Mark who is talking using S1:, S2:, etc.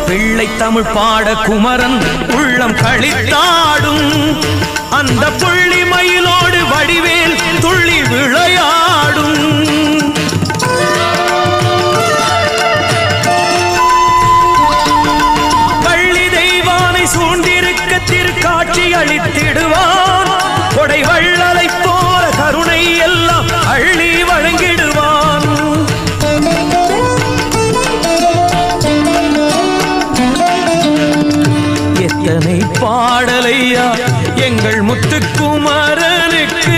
S1: பிள்ளை தமிழ் பாட குமரன் உள்ளம் களித்தாடும் அந்த புள்ளி மயிலோடு வடிவேல் துள்ளி விளையாடும் பள்ளி தெய்வானை சூழ்ந்திருக்க திருக்காட்சி அளித்திடுவான் கொடை வள்ளலை போல கருணை எல்லாம் அள்ளி வழங்கிடுவான் எத்தனை பாடலையா எங்கள் முத்துக்குமரனுக்கு